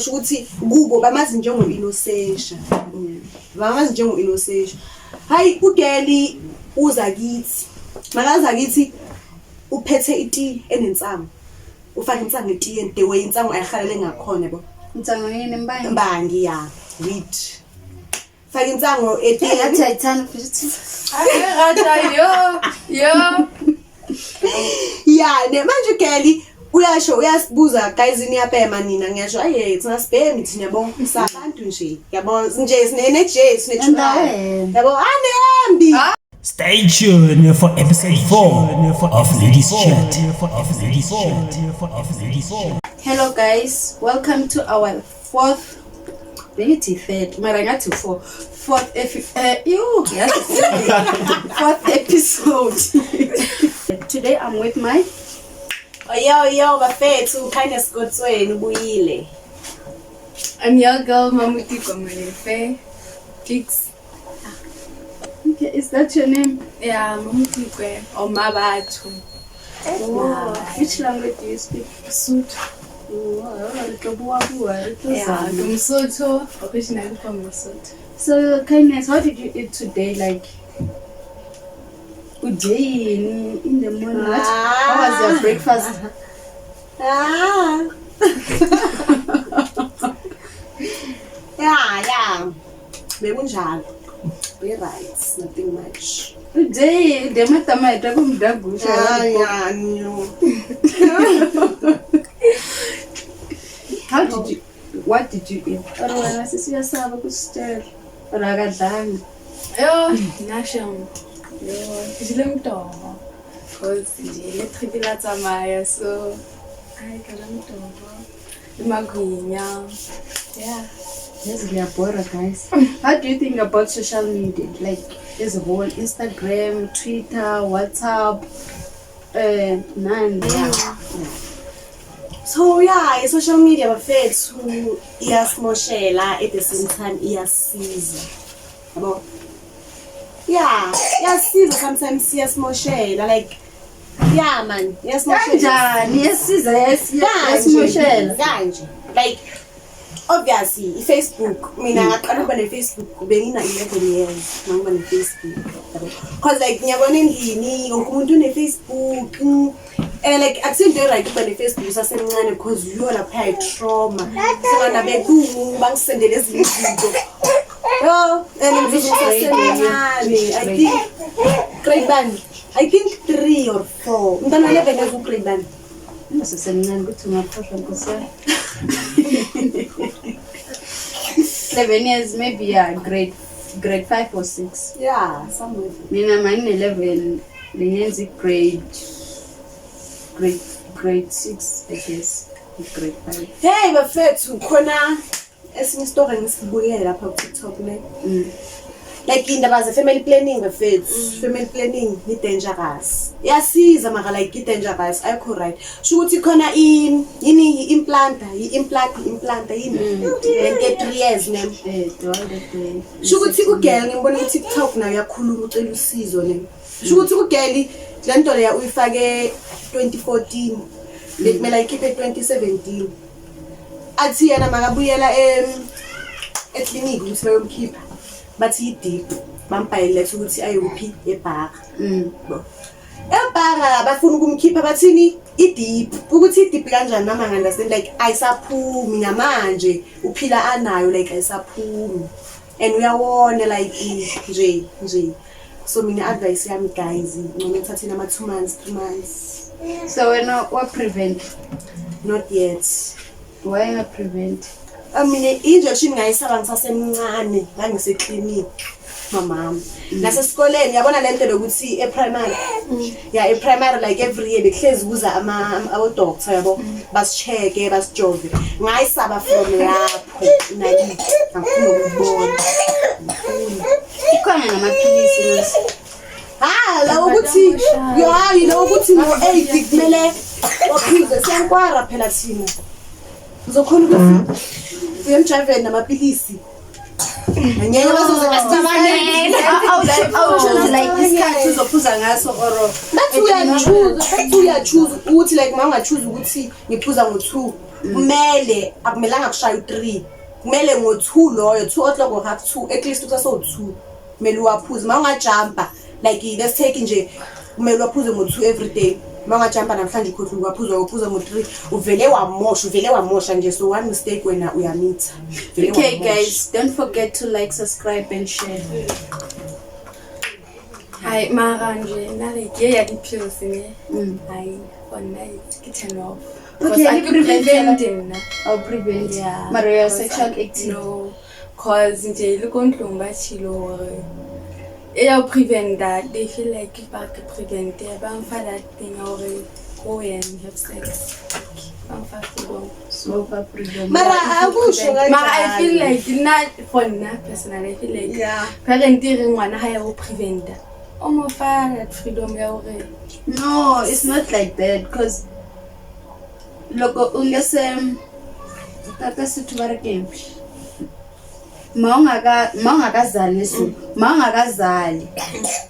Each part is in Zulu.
kusho ukuthi kubo bamazi njengo-Inosesha. Bamazi njengo-Inosesha. Hayi uGeli uza kithi. Makaza kithi uphethe iti enensango. Ufaka insango etiyeni the way insango ayihalele ngakhona yabo. Insango yini mbangi? Mbangi ya. Wheat. Faka insango etiyeni. Athi ayithanda futhi. Yo. Yeah, ne manje uGeli uyasho uyasibuza guys niyapema nina ngiyasho aye thina sibhemi thina yabo sabantu nje yabo nje sine sinechula yabo anembi. Stay tuned for episode 4 of Ladies Chat. Hello guys, welcome to our fourth episode. Today I'm with my Yo bafethu kindness Godsweni ubuyile. I'm your girl Mamuti Komelefe. Kicks. Okay, is that your name? Yeah, Mamuti Kwe or Mabatu. Oh, which language do you speak? Sotho. Yeah, Msotho, originally from Lesotho. So kindness, what did you eat today? Like good day in the morning. How was your breakfast? Yeah. Bekunjalo. Be right, nothing much. Good day. Dematama itakumdagusha. Yeah, no. What did you eat? Or sisiya saba ku stir. Ragadang. Yo, nasham. Yo, jile mtoho. Cause jile tripila tsamaya so I kala mtoho. Magwinya. Yeah. Yes, we are bored, guys. How do you think about social media? Like, as a whole, Instagram, Twitter, WhatsApp, none. Yeah. So yeah, social media bafethu iyasimoshela at the same time iyasiza. Yabo. Yeah, iyasiza sometimes iyasimoshela like yeah man, iyasimoshela. Yasimoshela. Kanje. Like obviously Facebook mina ngaqala ukuba ne-Facebook bengina 11 years ngoba ne-Facebook because like ngiyabona endlini wonke umuntu une-Facebook like akusinto right ukuba ne-Facebook usasemncane because you lapha i-trauma sona bekungu bangisendele ezinye izinto and usasemncane I think 3 or 4 umntana 11 years ugrade bani Usasemncane ukuthi ungaphosha nkosana. 11 years, maybe grade 5 or 6. Yeah, somewhere. Mina mine 11, Linenzi grade 6, I guess. Grade 5. Hey bafethu khona esinye story ngisibukela lapha ku TikTok ne. Like indaba ze family planning bafethu. Family planning ni dangerous. Yasiza maka like it dangerous ayikho right. Shukuthi khona yini implanta yini 3 years name. Shukuthi uGeli ngibona ku TikTok nayo yakhuluma ucela usizo ne. Shukuthi uGeli lento leya uyifake 2014 bekumela ikhiphe 2017. Athi yena makabuyela eclinic ukuthi bayomkhipha. Bathi deep bampayile ukuthi ayophi eBhara. EBhara bafuna ukumkhipha bathini ideep ukuthi ideep kanjani mama understand like ayisaphumi namanje uphila anayo like ayisaphumi and uyawona like nje so mina advice yami guys ngeke thathina ama 2 months 3 months. So what prevent? Not yet. Why not prevent? I mean injection ngayisaba ngisasemncane ngangise clinic mama nasesikoleni yabona lento lokuthi e-primary e-primary like every year behlezi kuza ama doctor yabo basicheke basijove ngayisaba from lapho nani ngifuna ukubona ikhona namaphilisi la ukuthi you know ukuthi no-8 kumele waphize siyankwara phela thina uzokhona ukuthi uyemjaveni namapilisi ngeke bazoze basicabangele like isikhathi uzophuza ngaso or uyachoose ukuthi like uma ungachoose ukuthi ngiphuza ngo2 kumele akumelanga kushaya u3 kumele ngo2 loyo 2 o'clock or half 2 at least usaso2 kumele uwaphuze mawungajumpa like let's take nje kumele waphuze ngo2 every day mawungajumpa namhlanje ukhohlwa waphuza ngo3 uvele wamosha nje so one mistake wena uyamitha. Okay guys, don't forget to like, subscribe and share. Hi Maranje, na like ya di pills ne. Hi on night kitchen off. Okay, I you prevent na. I'll prevent. Yeah. Maria sexual active. No. Cause nje ikonhlunga chilo. I'll prevent that. They feel like if I can prevent it, but for that thing already go and have sex. I'm fast go. So for freedom. Mara akusho But I feel like not for na personally I feel like parenting ngwana ha ya go prevent. Omo fa that freedom ya already. No, it's not like that because look ungesem tata situ barake mawungakazali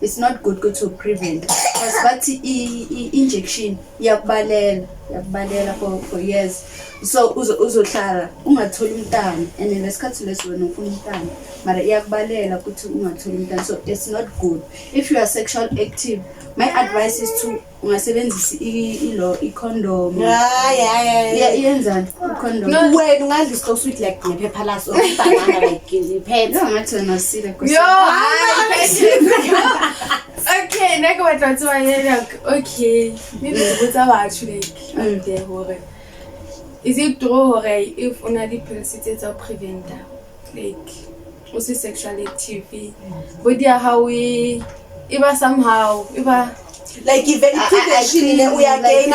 it's not good to prevent because bathi injection yakubalela for years so uzohlala ungatholi umntana and lesikhathi leso wena ufuna umntana mara iyakubalela ukuthi ungatholi umntana so it's not good. If you are sexual active, my advice is to ungasebenzisa i-condom. Yenza i-condom. No wena ungadli so sweet like nephepha laso banana like iphethe ngathi wena usile Okay, nako batla tswa yena. Okay, maybe what's about like out there hore. Is it true hore if una di pills tsa preventer like also sexually active body how we iba somehow iba like even prevention uyagain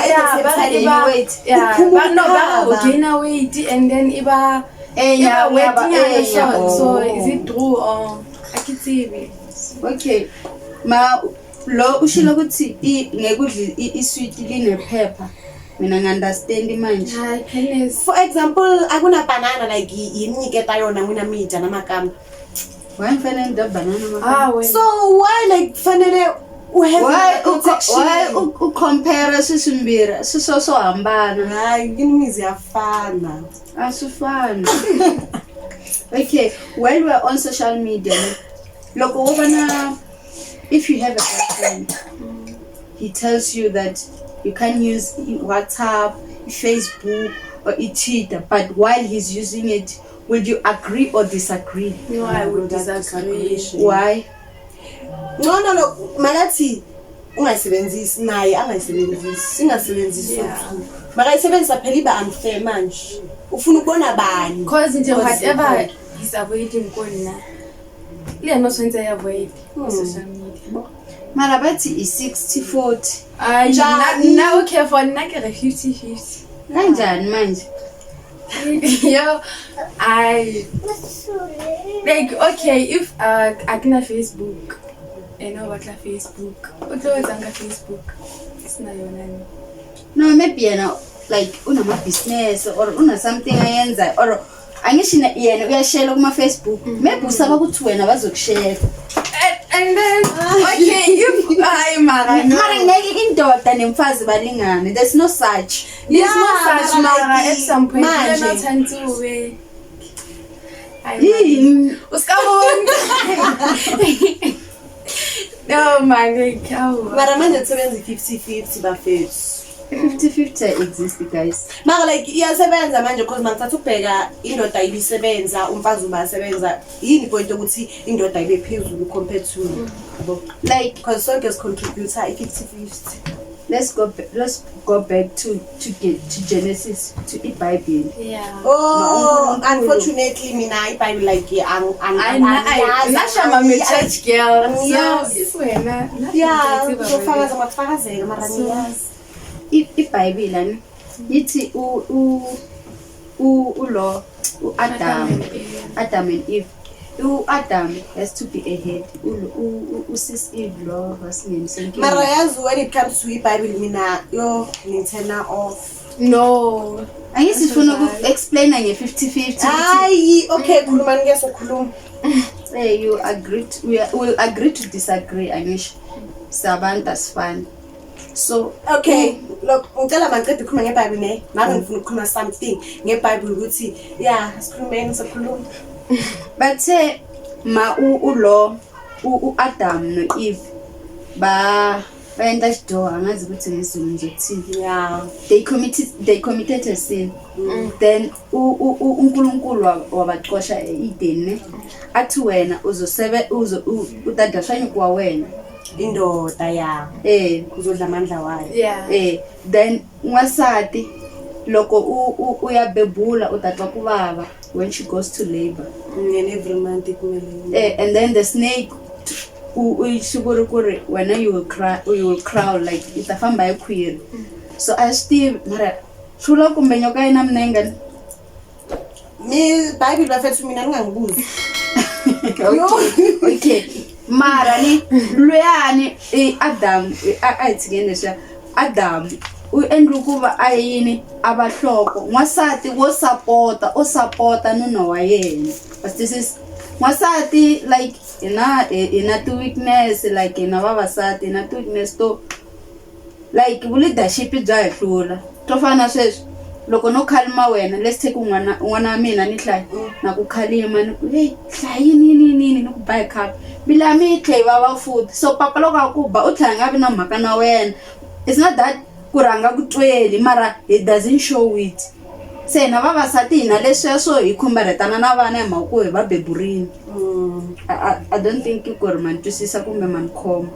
weight. But no gain weight and then iba so is it true or akithibi? Okay, ma lo ushilo ukuthi ngekudli isweet linephepha mina ngiunderstand manje. Hayi kindness. For example akuna banana like yimniketa yona ngina mija namakamba Why fanele ndo banana when so why like fanele why compare sisimbira so hambana hayi ngimizi yafana asufana. Okay, while we're on social media loko wobana if you have a boyfriend he tells you that you can use WhatsApp, Facebook or Twitter, but while he's using it, will you agree or disagree? No, I would disagree. Why? No malathi ungasebenzisi naye angasebenzisi singasebenzisi makayisebenzisa phela iba unfair manje ufuna ukubona bani Cause nje whatever is avoiding kona le amaswenza ya avoid social media. Mara bathi i60-40. Now okay for na ke 50-50. Kanjani manje? Yo, I like okay if akina Facebook batla Facebook utlowetsanga Facebook isina yona ni No, maybe yena like unama business or una something ayenza or angishina yena uyashare kuma Facebook maybe usaba ukuthi wena bazokushare and then okay if I mara ngeke indoda nemfazi balingane. There's no such mara at some point you're not into we no man like mara manje tsebenza 50-50 bafethu 50-50 exist guys. mara like iyasebenza manje because mangithatha ubheka indoda ibisebenza umfazi ubasebenza yini point ukuthi indoda ibe phezulu compared to like because sonke contributor 50-50. let's go back to Genesis, to the Bible. yeah Unfortunately mina iBible like I'm church girl Yes. so wena uzofakaza makufakazeka mara ngiyazi iBhayibheli yithi ulo Adam and Eve. Adam has to be a head. Sis Eve lo wasingemsenke. mara yazi when it comes to iBible mina yo ngithena off. no Angisifuna uku-explain nge 50-50. Hayi okay khuluma ngiyasokhuluma. You agree we will agree to disagree angisho. Sabantu asifani. So Okay, look, ngicela mangiqede ukukhuluma ngeBhayibheli ne. Manje ngifuna ukukhuluma something ngeBhayibheli ukuthi sikhulumeni sokhuluma. bathe u-Adam no-Eve bayenza isidoha angazi ukuthi ngesiZulu ngizokuthini. Yeah. They committed a sin. Then uNkulunkulu wabaqosha eEden athi wena udadashanye kwa wena Indoda ya. Kuzodla amandla wayo. Yeah. Then n'wansati loko uyabebula utatwa ku vava when she goes to labor. And every month kumele. And then the snake uyishukuri when you will cry like itafamba ekhwiri. So I still mara shula kumbe nyoka ina mnenga. Mi Bible bafethu mina ningangibuzi. Okay. Mara ni luyani Adam ayitsikendesha Adam uendla kuba ayini abahloko n'wansati wo supporta nuna wa yena. But this is n'wansati like ina ti weakness like ina vavasati ina ti weakness to like leadership bya hi hlula to fana sweswi loko no khalima wena let's take n'wana wa mina ni hlaya na ku khalima ni ku hey hlayini ni ku buy cup bila mi tlhe va food. So papa loko a ku ba u tlhela nga vi na mhaka na wena. It's not that ku rhanga ku tweli mara it doesn't show it. Se na vavasati hina leswi swo hi khumbaretana na vana hi mhaka ku hi va beburini. I don't think ku ri man twisisa kumbe man khoma.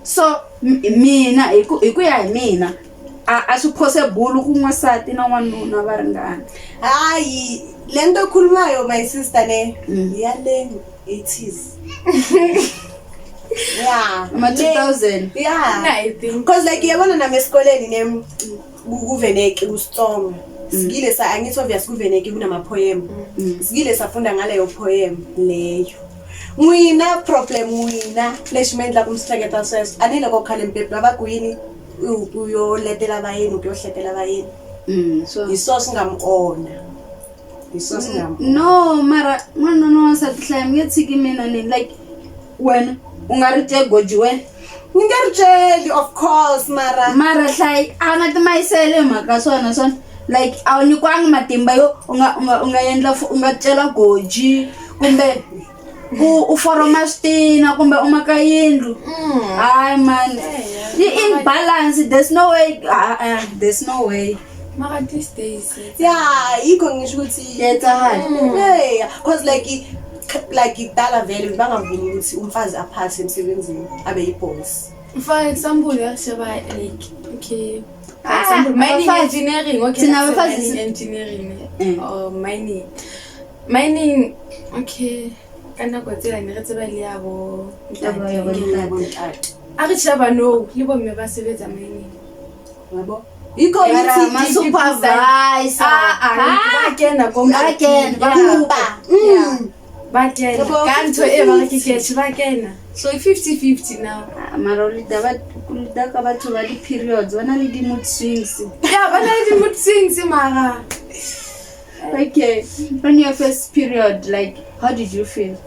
So mina hi ku ya hi mina a swi possible ku n'wansati na n'wanuna va ringana. Hayi lento okhulumayo my sister ne yale 80s. Yeah. Ama 2000. Yeah. I think. Cause like yabona nami esikoleni ne kuveneke uStrong. Sigile sa angithi obvious kuveneke kunama poem. Sigile safunda ngaleyo poem leyo. Mwina problem wina leshimendla kumsihleketa sesi. Anile kokhala impepla abagwini uyoletela abayeni ukuyohletela abayeni. So Iso singamona. no mara n'wanuna wansati hlaya mi nge tshiki mina ni like wena u nga ri goji wena Ni nga ri tsheli of course mara hlaya a nga ti mayisele hi mhaka swona like a wu nyikiwangi matimba yo u nga endla u nga cela goji kumbe u foroma switina kumbe u maka yindlu. Hayi man in balance there's no way. Mara these days. yeah yikho ngisho ukuthi yeah cause like idala vele bangavumi ukuthi umfazi aphathe emsebenzini abe yiboss. For example, yashaba like okay. For example, mining engineering. Okay, mining engineering or mining. Mining. Okay. Kana go tsela ne re tseba le yabo. A re shaba no le bo me ba sebetsa mining. Yabo yikho ma supervisor ba kena kanto e ba ke ke ba kena. So 50-50 now. Mara ulidaka batho ba di periods bana le di mood swings. Yeah, bana le di mood swings mara. Okay, on your first period, like how did you feel?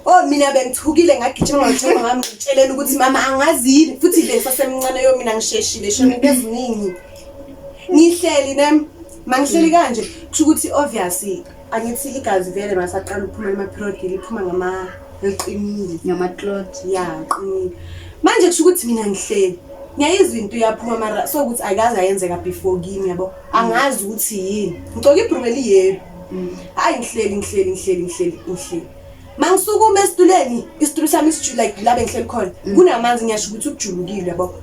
Oh mina bengithukile ngagijima ngijoma ngami ngitshelela ukuthi mama angazini futhi le sasemncane yo mina ngisheshile sho into eziningi. Ngihleli nami mangihleli kanje kusho ukuthi obviously angithi igazi vele masaqala ukuphuma ema period liphuma ngama eqinile Ngama clothes. yeah qinile manje kusho ukuthi mina ngihleli ngiyayizwa into yaphuma mara so ukuthi ayikaze ayenzeka before kimi yabo angazi ukuthi yini ngicoko ibrumeli yebo hayi ngihleli mangisukuma esituleni isitulo sami sijula like labe ngihleli khona kunamanzi ngiyasho ukuthi ukujulukile yabo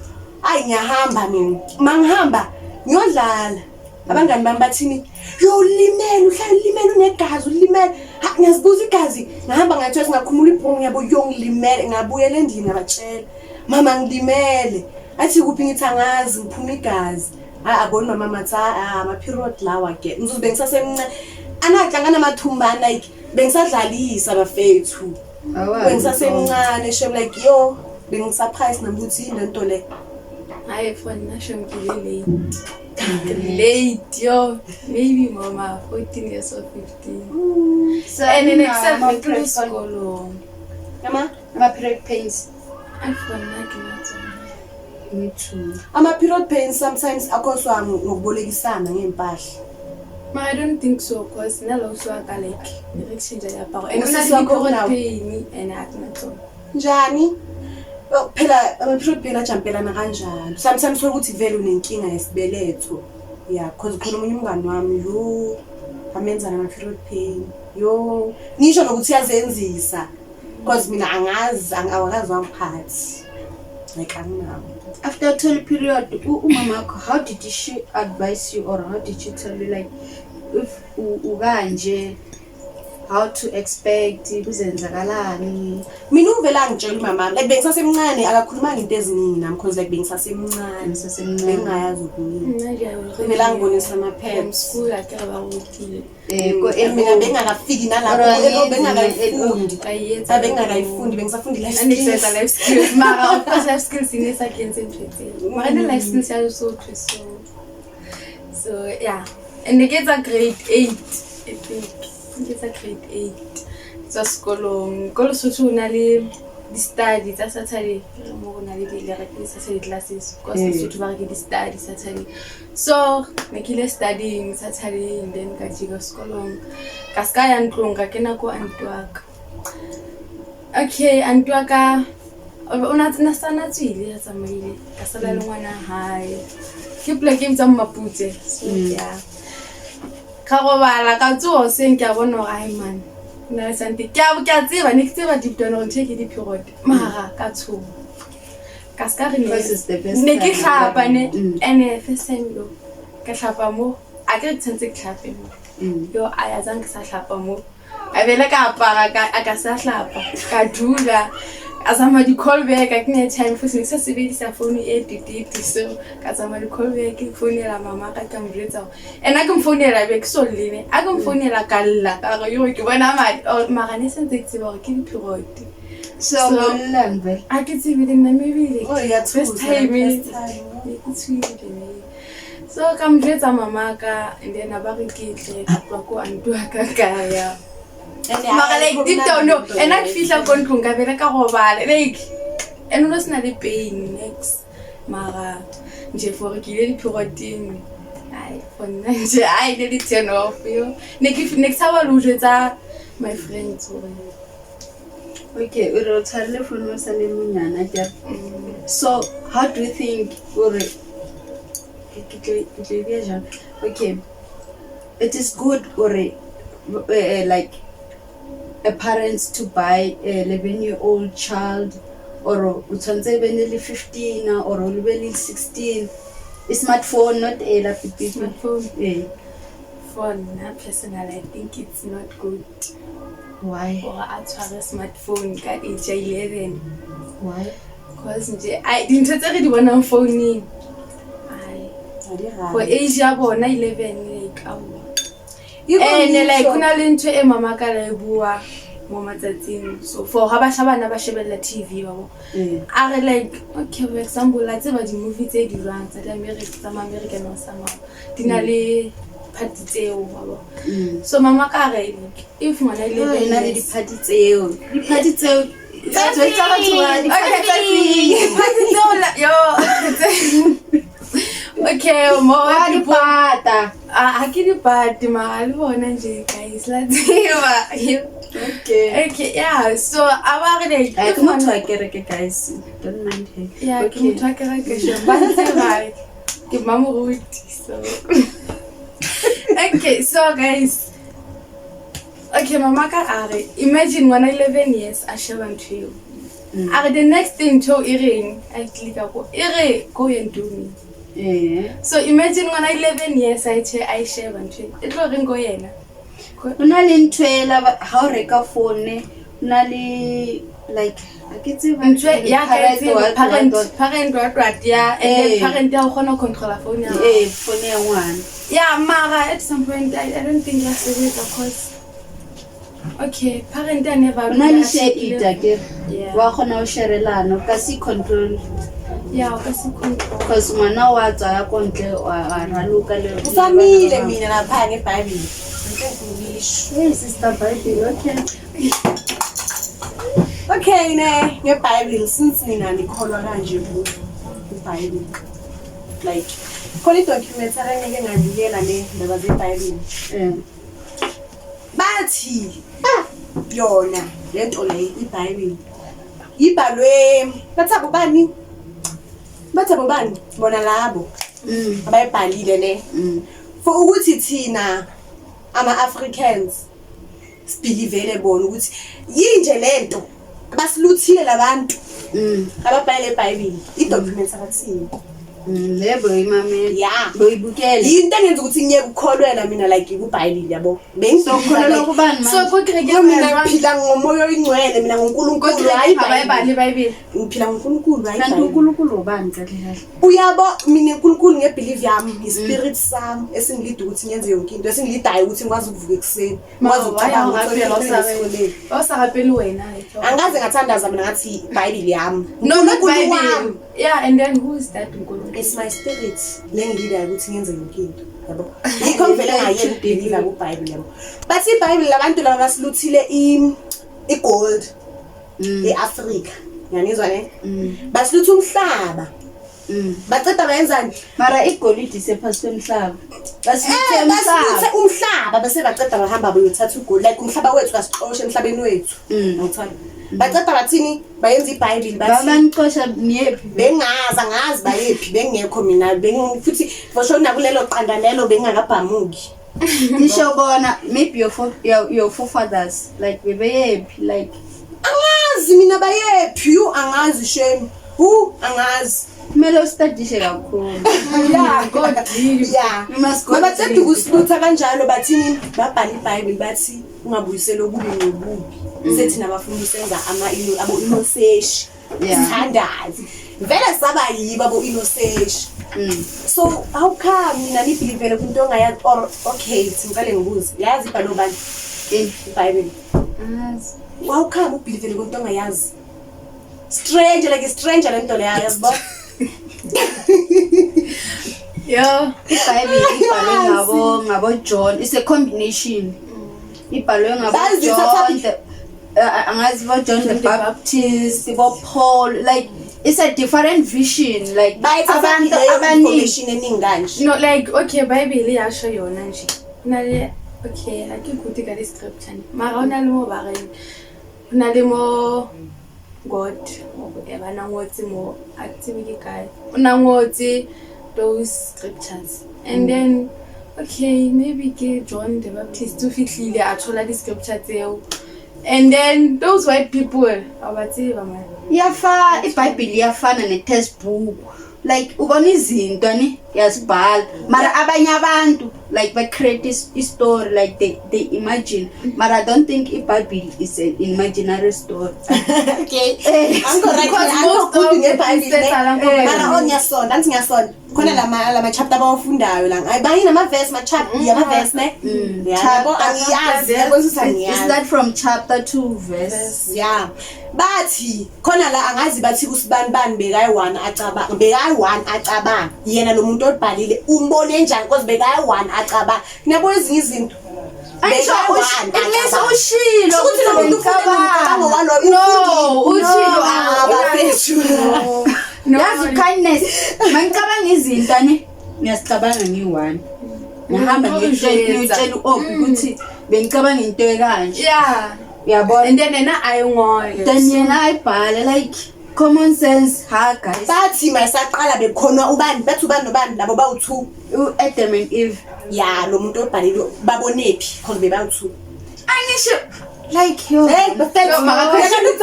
hayi ngiyahamba mina mangihamba ngiyodlala abangani bami bathini yo limele uhlala limele unegazi ulimele ngiyazibuza igazi ngihamba ngathi singakhumula ibhongo yabo yongilimele ngabuyela endlini ngabatshela mama ngilimele athi kuphi ngithi angazi ngiphuma igazi abona mama tha ama period lawa ke ngizobe ngisasemncane anahlangana amathumbana like bengisadlalisa bafethu bengisasemncane shem like yo bengisurprise namuthi into le I for nation late yo maybe mama 14 years or 15. So And in except for school mama ama period pains. Me too. Ama-period pains sometimes akhoswa ngokubolekisana ngey'mpahla. I don't think so, because nalo uswaka like exchange yaparo. And Usisi wakho now? pain and aknato. Njani? Phela ama-period pain ajampelana kanjani. Sometimes ukuthi vele unenkinga yesibeletho. Yeah, because khona omunye umngani wami yo amenza nama-period pain. Yo, ngisho nokuthi uyazenzisa. Because mina awakazi wangiphathi. Like anginawo. After a period, umama, how did she advise you, or how did she tell you, like, if uganje, how to expect kuzenzakalani? Mina uvela angitshela umama like bengisasemncane akakhuluma into eziningi nami because like bengisasemncane bengayazi ukuningi uvela ngibonisa ama-pads School akaba ukile. mina bengakafiki nalapho bengakayifundi Ayetsa. bengisafundi life And it's skills. a life skills. Mara, of course, life skills in this again. Mara, the life skills are so crucial. So yeah, and they get a grade 8. I think it's a grade 8. So school so unali the study. That's Saturday. More unali the Saturday classes. Because so to work the study Saturday. So nakile studying Saturday and then kajiga school. Kaskaya ntlunga kena ko antwaka. Okay, antwaka unasana tswile ya tsamaile ka sala le ngwana hae ke pleke mtsa mmaputse so yeah ka go bala ka tso se nke a bona ai man na sante ke a tseba ne ke tseba deep down on take di period mara ka tso ka ska re ne ke hlapa ne ene first time lo ka hlapa mo a ke tsentse hlapa mo yo aya zang ke sa hlapa mo a vela ka apara ka sa hlapa ka dula azama di call back akine time futhi ngisasebenzisa phone edit so kazama di call back ifonela mama ka kamretsa ena ke mfonela be ke soline a ke mfonela kalla ka yo ke bona mara ne sentse ke tseba ke di period so lambe a ke tsebe le nna maybe Oh, yeah, first true, time first time. so kamretsa mama ka and then abare ke tle ka ko antwa ka kaya mara like deep down no and I feel like kon tlong ka bela ka go bala like and no sna le pain next mara nje for ke le perioding ai for nje ai le di turn off yo next hour lo jetsa my friends okay we will tell you for no sale munyana ja so how do you think okay it is good or like a parents to buy a 11-year-old child or utsanze beneli 15 or beneli 16 a smartphone not a smartphone for me personally I think it's not good. Why? Or I try a smartphone ka age 11. Why? Because I didn't tell you when I'm phoning. For age ya bona 11 like and like kuna le ntwe e mama ka le bua mo matsatsing so for ha ba shabana ba shebella TV babo are like okay for example la tseba di movie tse di rang tsa America tsa American or sama dina le party tseo babo so mama ka re if mwana ile ina le di party tseo that's what di party tseo yo okay mo di pata ke di party ma le bona nje guys la tseba okay yeah so abare like I come to kereke guys don't mind her yeah okay to kereke sho ba tseba ke mamuruti so okay so guys okay mama ka are imagine when I 11 years I share one to you are the next thing to iring I click go ire go and do me. So imagine when I 11 years I share one to it lo ring go yena una le ntwela ha o reka phone una le like aketse ba ya parent what ya and parent ya gona control phone ya phone ya ngwana yeah mara at some point I don't think that's the way because okay parent I never una le share it again wa gona o sharelana ka si control yeah kasi control because mwana wa tsa ya kontle wa raluka le ufamile mina lapha ngeBhayibheli Hey, sister Bible, okay. Okay ne ngeBhayibheli since mina nikholwa kanje kuBhayibheli like khona idocumentary engeke ngabikela le ndaba zeBhayibheli bathi yona lento le iBhayibheli ibhalwe bathi abobani bona labo abayibhalile le for ukuthi thina ama-Africans sibhilivele bona ukuthi yinje lento basiluthile labantu ababhayile eBhayibheli idocument abathini lebo imamela yeah boyibukela yinto engenza ukuthi ngiyeke ukukholwela mina like kuBhayibheli yabo sokholelwa kubani So manje kukreke mina mina ngiphila ngomoya oyingcwele mina ngoNkulunkulu hayi abayibhali iBhayibheli. ngiphila ngoNkulunkulu hayi kanti iBhayibheli. uNkulunkulu ubani kahle kahle Uyabo mina uNkulunkulu ngebelief yami ispirit sami esingilida ukuthi ngenze yonke into esingilidayo ukuthi ngikwazi ukuvuka ekseni ngikwazi ukucabanga ukuthi Awusarapeli wena. angaze ngathandaza mina ngathi iBhayibheli yami No, not uNkulunkulu wami. Bible. Yeah, and then who is that uNkulunkulu? It's my spirit lengilidayo ukuthi ngenze yonke into yabo yikho ngivele ngayena ukubelieve kuBhayibheli yabo bathi iBhayibheli labantu laba basiluthile igold eAfrika yanizwa ne basilutha umhlaba baceda bayenzani mara igolide sephasi kwemhlaba basithe basiluthe umhlaba bese baceda bahamba bayothatha ugold like umhlaba wethu kasixoshe emhlabeni wethu ngithanda baceda bathini bayenza iBhayibheli bathi babanicosha niyephi angazi bayephi bengekho mina futhi for sure nakulelo qanda lelo bengakabhamuki ngisho bona maybe your forefathers like bebeyephi like angazi mina bayephi angazi shame angazi kumele ustadishe kakhulu Yeah, God deal. yeah You must go baceda deep. ukusilutha kanjalo bathini babhala iBhayibheli bathi ungabuyisela okubi nobubi sethi nabafuna usenza abo inoseshi Yeah. standards vele saba yibo abo inoseshi so how come mina nibhilivele kunto ongayazi or okay ngicela ngibuze yazi ibhalo bani iBhayibheli how come ubhilivele kunto ongayazi stranger lento le yazibo Yeah. iBhayibheli ibhalwe ngabo John it's a combination ibhalwe ngabo Bazi John thatha- angazi bo John the Baptist bo Paul like it's a different vision like abantu abaningi information eningi kanje No, like, okay, Bible yasho yona nje. Nale, okay, akikuthi ka scripture. Mara ona le mo bareng. Ona le mo God. Eba na ngotsi mo activity guy. Ona ngotsi those scriptures. And then okay, maybe ke John the Baptist to fitlile a thola di scripture tseo. And then those white people abathi ba man. yafa iBhayibheli yafana ne-textbook like ubona izinto ne yazibhala mara abanye abantu like they create this story like they imagine but I don't think iBhayibheli is an imaginary story okay Because most of the Christians are like, mara ngiyasonda anti ngiyasonda khona lama chapter abawafundayo la ayibani nama verse ma chapter yama verse ne yabo angiyazi is angiyazi that from chapter 2 verse yeah bathi khona la angazi bathi usibani bekayi1 acabanga yena lo muntu obhalile umbone njani because bekayi1 acabanga nabo ezinye izinto Unless ushilo ukuthi lo muntu ufuna walo No, ushilo no yazi kindness mangicabanga izinto ne ngiyasicabanga ngi1 ngihamba ngiyotshela ukuthi bengicabanga into ekanje yeah. uyabona And then ayingona. then yena ayibhale like common sense ha guys bathi mayisaqala bekhona ubani bathi ubani nobani labo bawu2 Adam and Eve ya lo muntu obhalile babonephi because bebawu2 angisho like yo hey but No, my questions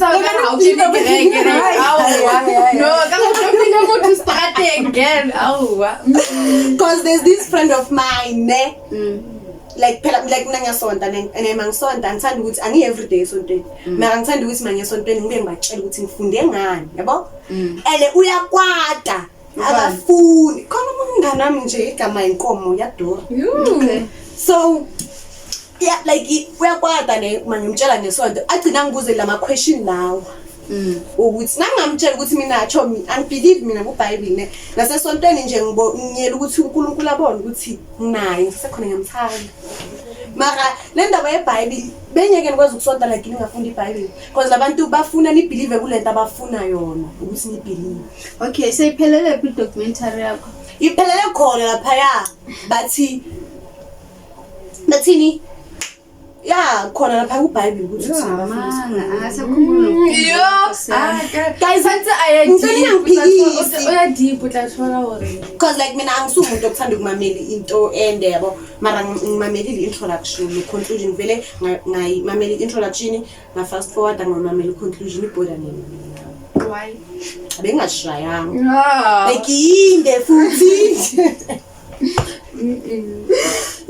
are how to get No, I'm going to start again. because there's this friend of mine ne like phela like mina ngiyasonta and mangisonta ngithanda ukuthi ani everyday esontweni mara ngithanda ukuthi manje esontweni ngibe ngibatshela ukuthi ngifunde ngani yabo ele uyakwata abafuni khona umngane nami nje igama inkomo yadura so yeah like uyakwata ne manje ngimtshela nesonto agcina ngibuze lama question lawo ukuthi nangamtshela ukuthi mina acho angibelieve mina kuBhayibheli ne nasesontweni nje ngiyela ukuthi uNkulunkulu abone ukuthi nginaye sekhona ngiyamthanda mara le ndaba yeBhayibheli benyeke nikwazi ukusonta like ningafunda iBhayibheli because labantu bafuna nibelieve kulento abafuna yona ukuthi nibelieve. Okay, seyiphelele documentary yakho. Iphelele khona laphaya bathini ya khona lapha kuBhayibheli ukuthi Manga angasakhuluma. guys deep utlathola hore because like mina angisumuntu okuthanda ukumamela into ende yabo mara ngimamelile introduction conclusion vele ngayimamela introduction na fast forward ngimamela conclusion iborder nini why bengashayanga like yinde futhi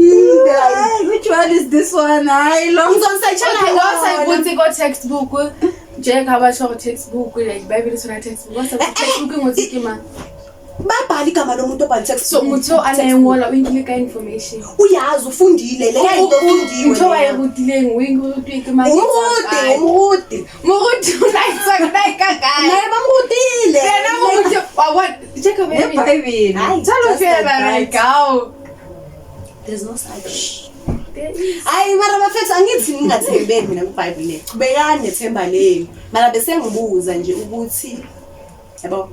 Which one is this one? I long okay, what's textbook njengabasho textbook like Bible is not textbook what's textbook ngosikima babhali igama lomuntu obhali text so umuntu anayengola uyinika information uyazi ufundile le into ufundiwe umuntu wayekudile ngwinguthi imali umude unayisakayikagaya naye bamudile yena umuntu what check Bible. tell ufela like how there's no such Ay mara bafethu angithi ngingathembeki mina kuBhayibheli lethu. Bekani nethemba lelo. Mara bese ngibuza nje ukuthi yabo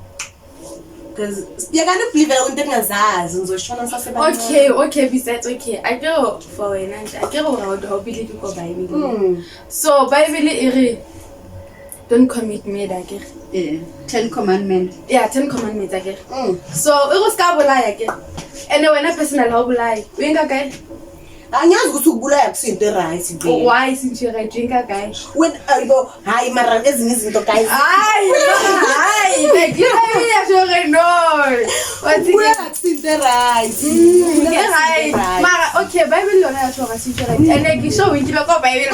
because yakani believe into engazazi ngizoshona sasebancane. Okay besides okay I go for wena nje I go how believe kuBhayibheli. So Bible iri don't commit murder ke. 10 commandments. Yeah, 10 commandments ke. So ukuskabulaya ke. And wena personal how bulaya. Uyinga kae? Anyazi ukuthi ukubulaya kusinto eright nje. Why since you drink guy? When ayibo hayi mara ezinye izinto guys. Hayi like you have no. What's it? Kusinto eright. Mara okay Bible lona yasho ngasinto right. And like isho wikilo ko Bible.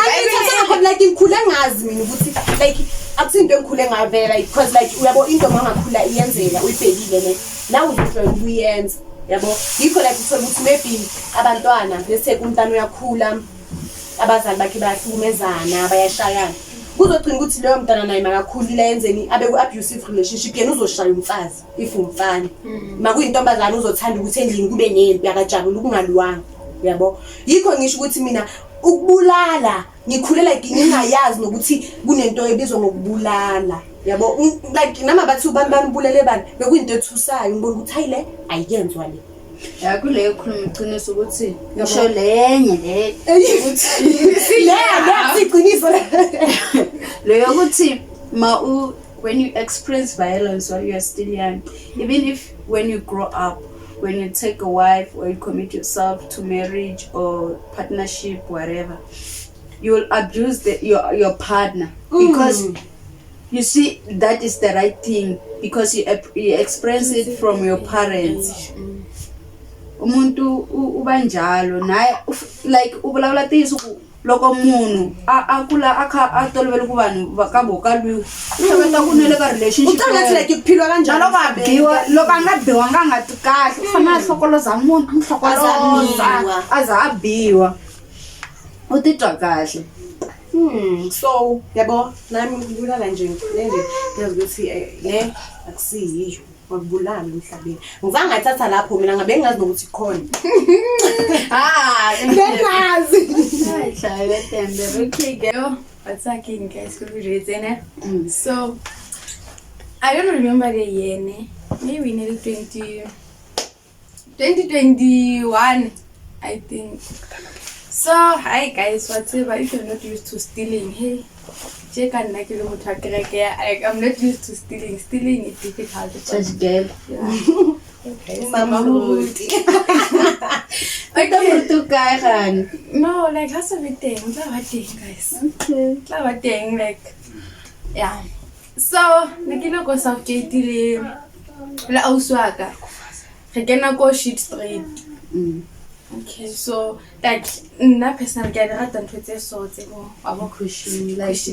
Bible like ngikhule ngazi mina ukuthi like akusinto engikhule ngavela because like uyabo into mangakhula iyenzeka uyibhekile le. Now uzofuna ukuyenza. Yabo yikho la kuthola ukuthi maybe abantwana bese umntana uyakhula abazali bakhe bayahlukumezana bayashayana kuzogcina ukuthi leyo mntana naye makakhulile yenzeni abe ku abusive relationship yena uzoshaya umfazi if umfana makuyintombazana uzothanda ukuthi endlini kube nempi akajabula ukungalwanga yabo yikho ngisho ukuthi mina ukubulala ngikhulela ngingayazi nokuthi kunento ebizwa ngokubulala yabo like nama bathu banibulele bani bekuyinto ethusayo ngibona ukuthi hayile ayiyenzwa le ya kule khuluma iqiniso ukuthi ngisho lenye le ukuthi le siqiniso le yokuthi when you experience violence while you are still young even if when you grow up when you take a wife or you commit yourself to marriage or partnership whatever you will abuse your partner because you see that is the right thing because you experience it from your parents umuntu ubanjalo naye like ubulawula tisu loko munhu akula atolobela kubani bakaboka lwi uhlabeta kunele ka relationship ucanga like kuphilwa kanjalo loko angabiwa ngangati kahle ufana hlokoloza umuntu amhlokoloza azabiwa utitwa kahle so yabo nami ngibulala nje yazi ukuthi le akusiyiyo wakubulala emhlabeni ngizange ngathatha lapho mina ngabe ngazi nokuthi khona ngiyazi hlala tender Okay girl what's happening guys could we read so I don't remember the year maybe nearly 2021 I think. So hi guys, whatever if you're not used to stealing, hey, check and like I'm not used to stealing. Stealing is difficult. Just girl. Yeah. Okay. Mama Ruti. Okay. No, like that's a bit thing. Guys. Okay. Like yeah. So nakilo go South JT la Auswaga. Re kena go Sheet Street. Okay, so like na personal guide rata ntwe tse so tse go abo Cushion like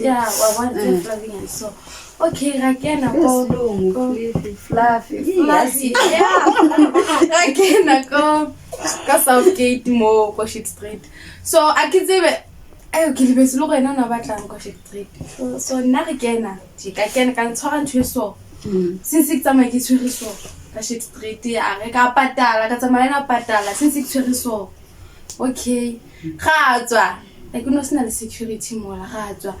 yeah, I want to fluffing and so okay ra kena go fluffy yeah ra kena go Southgate mo go Sheet Street. So I can say ayo ke lebetse lo rena na batlang go Sheet Street. So nna re kena ka kena ka ntshwara ntwe so since ke tsamaya ke tshwere so ka Sheet Street ya re ka patala ka tsamaya na patala since ke tshwere so okay ga tswa like no sena le security mola ga tswa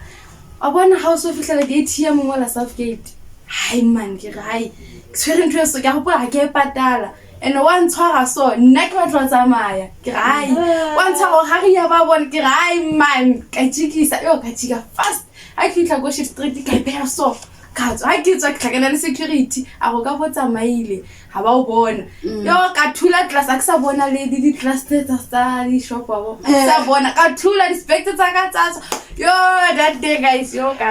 a bona ha o so fihlela gate ya mola South Gate hai man ke rai tshwere ntwe so ka go ga ke patala and one tshwara so nna ke batla tsamaya ke rai one tshwara ga ya ba bona ke rai man ka tshikisa yo ka tshika fast I fihla go Ship Street ka pera so ka tswa ha ke tswa ke tlhakana le security a go ka botsa maile ha ba o bona yo ka thula class a ke sa bona le di class tsa di shop wa sa bona ka thula respect tsa ka tsa yo that day guys yo ka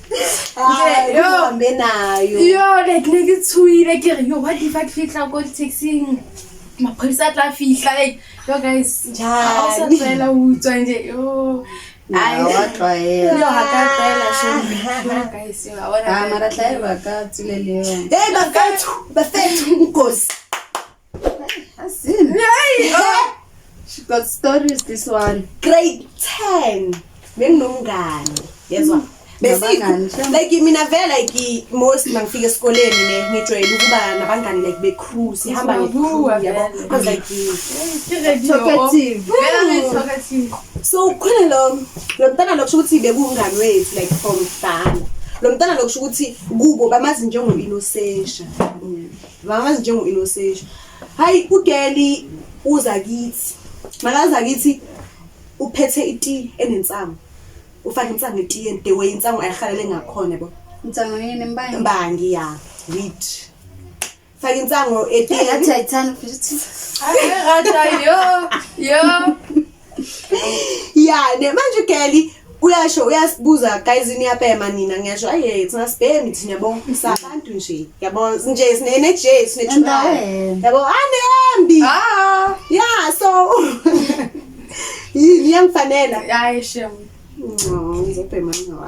yo menayo yo like ne tshuile ke re yo what if I fihla go taxing mapholisa tla fihla like yo guys ja sa tsela utswa nje yo I what try yo ha ka tsela sho guys yo a bona mara tla ba ka tsilele yo ba fethu ugosi asin she got stories this one grade 10 benginomngane yezwa bese like mina vela like most mangifika esikoleni ne ngijwayele ukuba nabangani like be cruise ihamba nge yabo because like talkative very talkative so khona lo mntana lo kusho ukuthi bekungani wethu like from Ghana lo mntana lo kusho ukuthi kubo bamazi njengo Innocentia bamazi njengo Innocentia hayi ugeli uza kithi makaza kithi uphethe iti enensango ufaka insango etiyeni the way insango ayihalele ngakhona yabo intsango yini mbangi ya wheat faka insango etiyeni athi ayithanda futhi rata yo ya ne manje ugeli uyasho uyasibuza guys niyapema nina ngiyasho aye thina sibhemi thina yabo sabantu nje yabo nje sine J sine chuna yabo anembi yeah so yangifanela ya shem ngizopema ngawa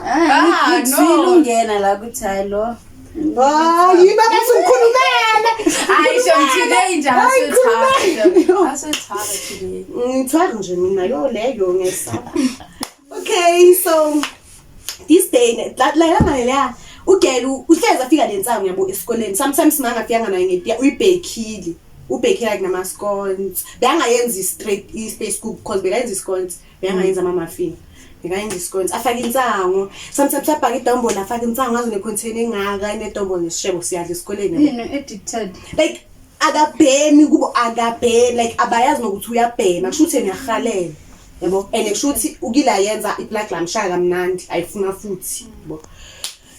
no ungena la kuthi lo yima basukhulumela shem today just so tired today ngithwala nje mina yo leyo ngesaba okay so this day la manje ugeli uhleza afika lensango yabo esikoleni sometimes mangafika naye ngetiya uyibhekile ubhekile like nama scones bengayenzi straight i-space scoop because bekayenza scones bengayenza ama muffin bekayenza scones afaka insango sometimes abhaka idombo la afaka insango ngazo ne container engaka inedombo nesishebo siyadla esikoleni yini addicted like akabhemi kubo akabhemi like abayazi nokuthi uyabhema kusho ukuthi niyahalela yabo and kusho ukuthi ukila yenza iblack lamshaka kamnandi ayifuna futhi yabo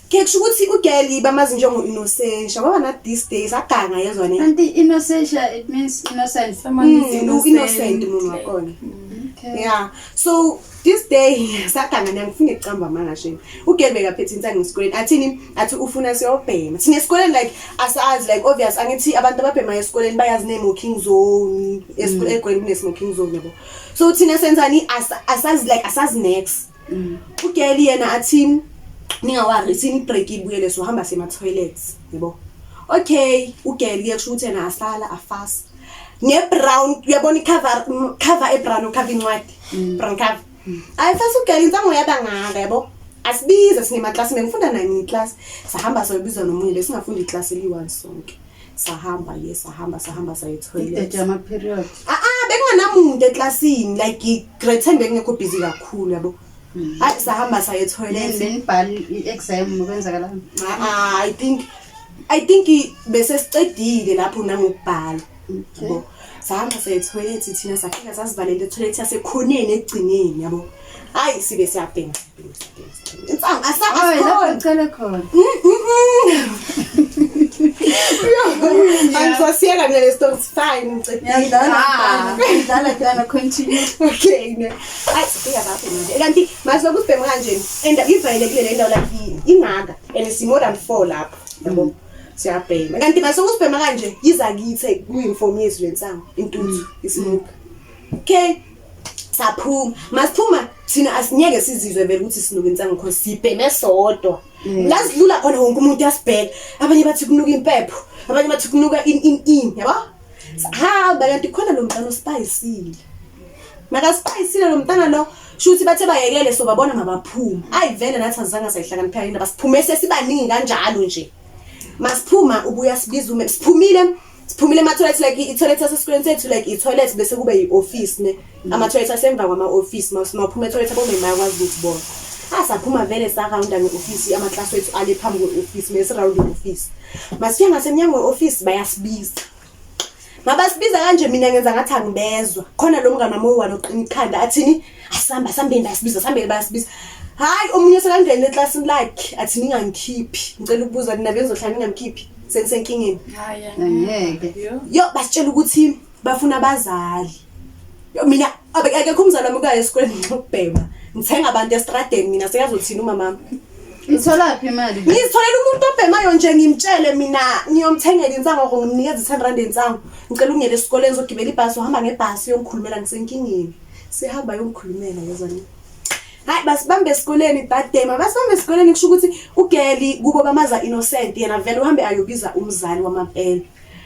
ke kusho ukuthi ugeli bamazi njengo Innocentia baba na these days aganga yezwa ne anti Innocentia it means innocent someone is innocent umuntu wakona yeah so this day saganga ngifuna icamba manga sheni ugeli bekaphethe insango esikoleni athi ufuna siyobhema thina esikoleni like asazi like obvious angithi abantu ababhema esikoleni bayazi ne smoking zone esikoleni kune smoking zone yabo so thina senzani asazi like asazi next ugeli yena athi ningawari sini break ibuyele so hamba sema toilets yabo okay ugeli kusho ukuthi yena asala afast ne brown uyabona cover e brown cover incwadi brown cover ayifasa ugeli insango yabangaka yabo asibiza sinema class ngifunda nayo class sahamba soyibiza nomunye lesingafunda iclass eli1 sonke sahamba sahamba saye toilet ejama period bekunganamuntu eclassini like grade 10 bekungekho busy kakhulu yabo sahamba saye toilet then bhal exam ukwenzakala I think bese sicedile lapho nangokubhala yabo sahamba saye toilet thina safika sasivalele toilet yasekhoneni egcineni yabo hayi sibe siyabhenga insango lapho icela khona angizosiyeka ngale story fine ngicede dala continue okay ne ayifika lapho manje kanti masoku sibhema kanje enda ivayelekile le ndawo laphi ingaka and si more than 4 lapho yabo siyabhema kanti masoku sibhema kanje yiza kithe kuinform yethu lensango intuthu isimoke okay saphuma masiphuma thina asinyeke sizizwe vele ukuthi sinuka insango because sibheme sodwa lazidlula khona wonke umuntu yasibheka abanye bathi kunuka impepho abanye bathi kunuka yabo hamba kanti khona lo mntana ospicile maka spicile lo mntana lo shuthi bathe bayekele so babona mabaphuma ayivele nathi azange sayihlakaniphela indaba siphume sesibaningi kanjalo nje masiphuma ubuya sibiza siphumile siphumile ama-toilet like i-toilet yasesikoleni sethu like i-toilet bese kube yi-office ne ama-toilet asemva kwama-office mawuphuma e-toilet abomama bayakwazi ukuthi bona saphuma vele sarawunda nge-office amaklasi wethu ale phambi kwe-office mesirawunda i-office masifika ngasemnyango we-office bayasibiza mabasibiza kanje mina ngenza ngathi angibezwa khona lo mngane wami owani oqina ikhanda athini asihamba ndasibiza sihambele bayasibiza hayi omunye sekangena eklasini lakhe athi ningangikhiphi ngicela ukubuza nina bezohlala ningamkhiphi sensenkingeni Ngeke. yo basitshela ukuthi bafuna abazali yo mina akekho umzali wami ukayo esikoleni ngokubhema ngithenga abantu estradeni mina sekazothina umama Ithola phi imali? ngitholela umuntu obhemayo nje ngimtshele mina ngiyomthengela insango ngimnikeza 10 rand insango ngicela ungene esikoleni zogibela ibhasi uhamba ngebhasi yongikhulumela ngisenkingeni sihamba yongikhulumela yezona hayi basibambe esikoleni dadema basibambe esikoleni kusho ukuthi ugeli kubo bamaza innocent yena vele uhambe ayobiza umzali wamampela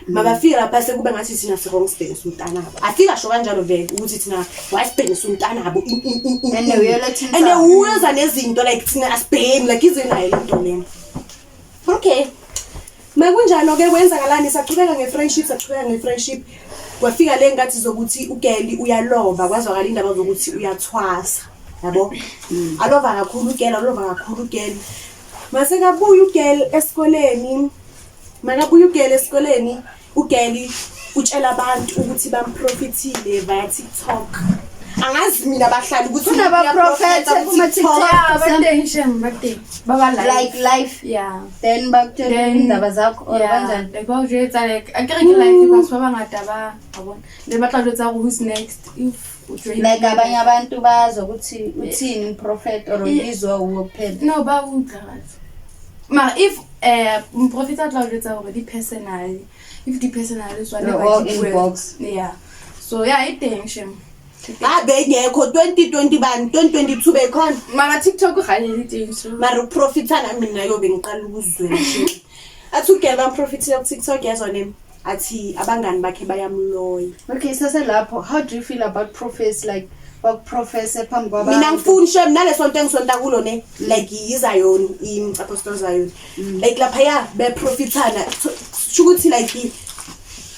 mabafika lapha sekube ngathi thina sirong sibhekisa umntanabo afika sho kanjalo vele ukuthi thina wasibhekisa umntanabo ene uyoza nezinto like thina asibhemi like izenayo lento lena okay makunjalo ke kwenzakalani saqhubeka nge-friendship kwafika le ngathi zokuthi ugeli uyalova kwazwakala indaba zokuthi uyathwasa yabo alova kakhulu ugeli mase kabuya ugeli esikoleni ugeli utshela abantu ukuthi bamprofitile via TikTok angazi mina bahlali ukuthi Kunabaprofeta kuma TikTok. Baba Life. Yeah. Then bakutshela indaba zakho or kanjani? Like ba jwetsa like akere ke life ba swa bangata ba abona le batla jwetsa who's next if Like abanye abantu bazo ukuthi uthini umprofet or izwa uphela. no ba utla ma if umprofeta tla jwetsa hore di personal if di personal is one Or inbox. yeah so yeah intention abengekho 2020 bani 2022 bekhona mama TikTok khale di so mara uprofitana mina yo bengiqala ukuzwela nje athi ugeli bamprofitile ku TikTok yazona athi abangani bakhe bayamloya Okay, sasa lapho how do you feel about prophets like professor phambi kwabantu? mina ngifuna shem nalesonto engisonta kulo ne like izayoni i-apostle zayoni like lapha ya beprofitana shukuthi like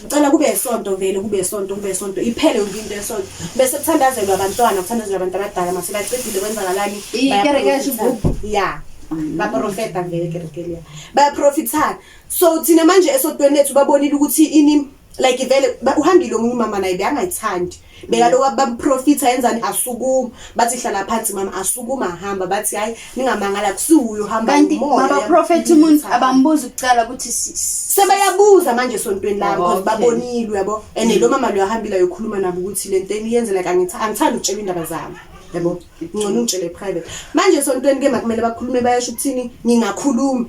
ucela kube isonto vele kube isonto iphele into esonto bese kuthandazelwa abantwana kuthandazelwa abantu abadala mase baqedile kwenzakalani Ikerekesha ububu. yeah baprofeta vele kerekelia baprofitana so thina manje esontweni lethu babonile ukuthi ini like vele uhambile omunye mama naye beyangayithandi bekaloku abamprofita yenzani asukuma bathi hlala phansi mama asukuma hamba bathi hayi ningamangala kusuyo hamba Kanti baba prophet umuntu abambuza ukucala ukuthi sebayabuza manje esontweni lami because babonile yabo ene lo mama lo yahambila yokhuluma nabo ukuthi lento eniyenze like angithandi ukutshela indaba zami yabo ngcono ungitshele private manje esontweni ke makumele bakhulume bayasho ukuthini ngingakhuluma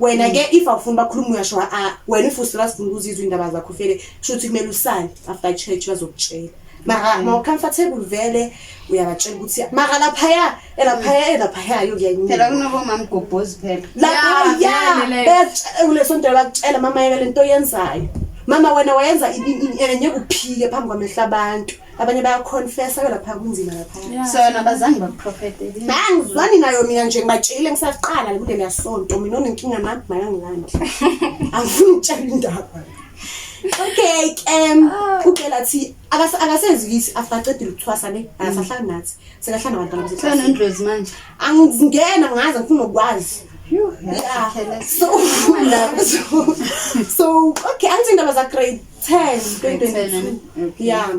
wena ke if awufuna bakhuluma uyasho wena if usifuna ukuzizwa indaba zakho vele kusho ukuthi kumele usale after church bazokutshela mara ma comfortable vele uyabatshela ukuthi mara lapha yo phela kuyanyela kunobo mamgobhozi phela. lapha ya ulesonto bakutshela mama yeke lento yenzayo mama wena wayenza enye kuphike phambi kwamehla abantu abanye bayaconfessa lapha kunzima lapha So nabazange baprofete. angizwani nayo mina nje ngibatshele ngisaqala kule leyasonto mina onenkinga nami mayangilandi angifuni ukutshela indaba okay ugela thi akasezivisi afaqedile ukuthwasa ne akasahlala nathi sekahlala nabantwana So besikhathi nendlozi manje. angizingena ngaze ngifuna ukwazi yeah so okay angithi indaba za grade 10 2022 yeah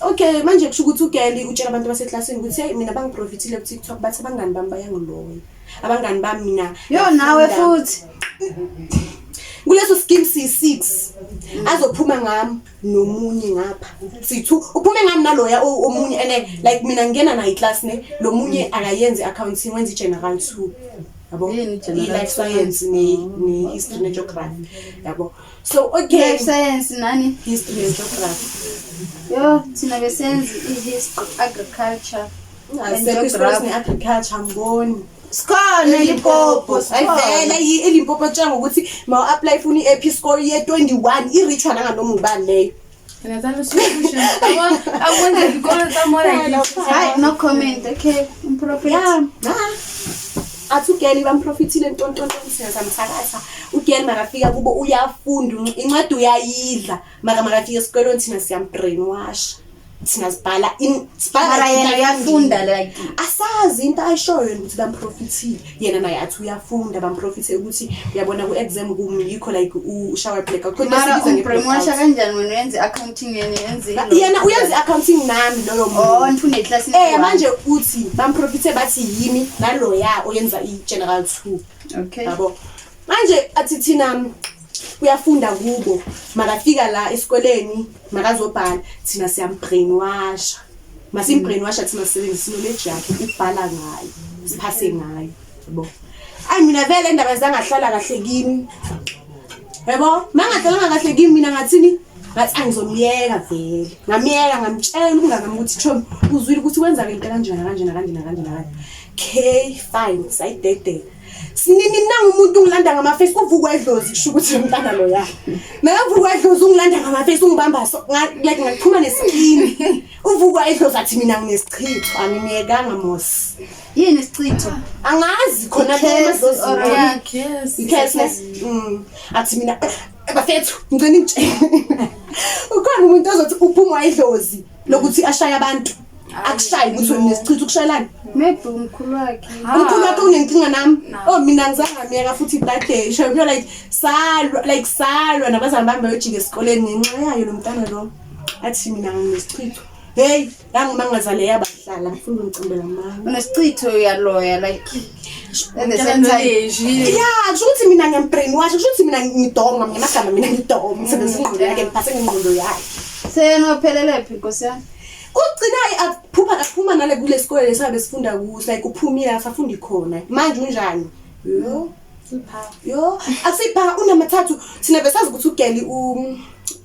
okay manje kusho ukuthi ugeli utshela abantu baseklasini ukuthi hey mina bangiprofitile ku TikTok bathi abangani bami bayangiloya abangani bami mina Yo nawe futhi. kuleso scheme C6 azophuma ngami nomunye ngapha sithu uphume ngami naloya omunye ene like mina ngena na iclass ne lo munye akayenze accounting wenza general 2 yabo life science ni history ne geography yabo so okay Life science nani? history ne geography Yo thina besenzi history agriculture and geography geography. agriculture ngoni Skone lipopo. ayivela ilimpopo tshanga ukuthi ma apply funi AP score ye 21 irichwa nanganoma ubani leyo and that's a solution I want to go somewhere like Hi, no comment. Okay, prophet. yeah athi ugeli bamprofitile ntontonto thina samthakatha ugeli makafika kubo uyafunda incwadi uyayidla makafika esikolweni thina siyambrainwash thina sibhala Mara yena uyafunda like asazi into ayishoyo ukuthi bamprofitile yena naye athi uyafunda bamprofithe ukuthi uyabona ku-exam kumyikho like ushower blackout mara umbrainwasha kanjani wena uyenze accounting yenze yena uyenza accounting nami loyo oh nifune iclass manje uthi bamprofithe bathi yimi naloya oyenza i-general 2 okay yabo manje athi thina uyafunda kubo makafika la esikoleni makazobhala thina siyambrainwasha masimbrainwasha thina sisebenzisa knowledge yakhe ubhala ngayo siphase ngayo yabo ayi mina vele indaba zangahlala kahle kimi yabo mangahlala kahle kimi mina ngathini ngathi angizomyeka vele ngamyeka ngamtshela ungaka ukuthi chom uzwile ukuthi wenza into kanjena okay fine sayidede sinini nanga umuntu ungilanda ngamaface uvukwa edlozi kusho ukuthi umntana lo ya nakavukwa edlozi ungilanda ngamaface ungibamba so like ngaphuma neskin uvukwa edlozi athi mina nginesichitho angimyekanga mos yini isichitho angazi khona Yes, yes athi mina bafethu ngicela ngitshela ukhona umuntu ozothi uphuma edlozi lokuthi ashaya abantu akushayi ukuthi unesichitho ukushayelana maybe umkhulu wakhe unenkinga nami mina ngizangamyeka futhi that day sho like salwa nabazali bami bayojika esikoleni ngenxa yayo lo mntana lo athi mina nginesichitho hey yangimangazale yabahlala ngifuna ngicambela mama unesichitho uyaloya like at the same time kusho ukuthi mina ngiyambrainwash kusho ukuthi mina ngidonga ngamagama mina ngidonga ngisebenzisa ingqondo yakhe ngiphase ngengqondo yakhe senophelele phi Nkosi yami ugcina aphuma nale kule sikole lesabe sifunda kuso like uphumile asafundi khona manje unjani yo asipha unamathathu thina besazi ukuthi ugeli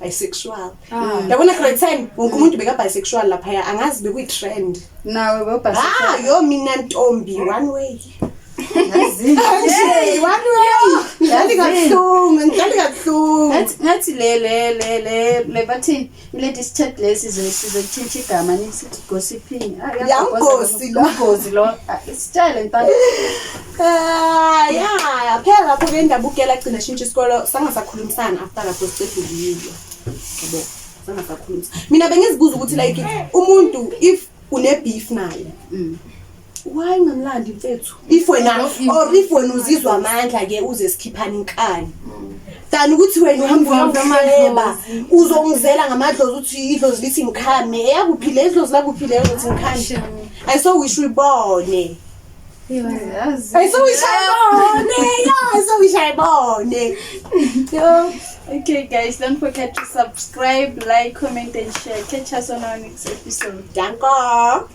bisexual yabona grade 10 wonke umuntu beka bisexual lapha angazi bekuyi trend nawe webasexual yo mina ntombi one way ngidlali kabuhlungu ngathi le bathini ladies chat lesi sizothintsha igama nisithi gossiping yangosi lo isitshele ntana phela lapho bendaba ugela agcina shintsha isikolo sangasakhulumisana after lapho siqedile yabo sangasakhulumisana mina bengizibuza ukuthi like umuntu if une beef naye why ngamlandi mfethu if wena uzizwa amandla ke uze sikhiphana inkani tani ukuthi wena uhamba uzongizela ngamadlozi uthi idlozi lithi ngikhame yakuphile idlozi lakuphile ukuthi ngikhanje I so wish uyibone yo okay guys, don't forget to subscribe, like, comment and share. Catch us on our next episode. Danko.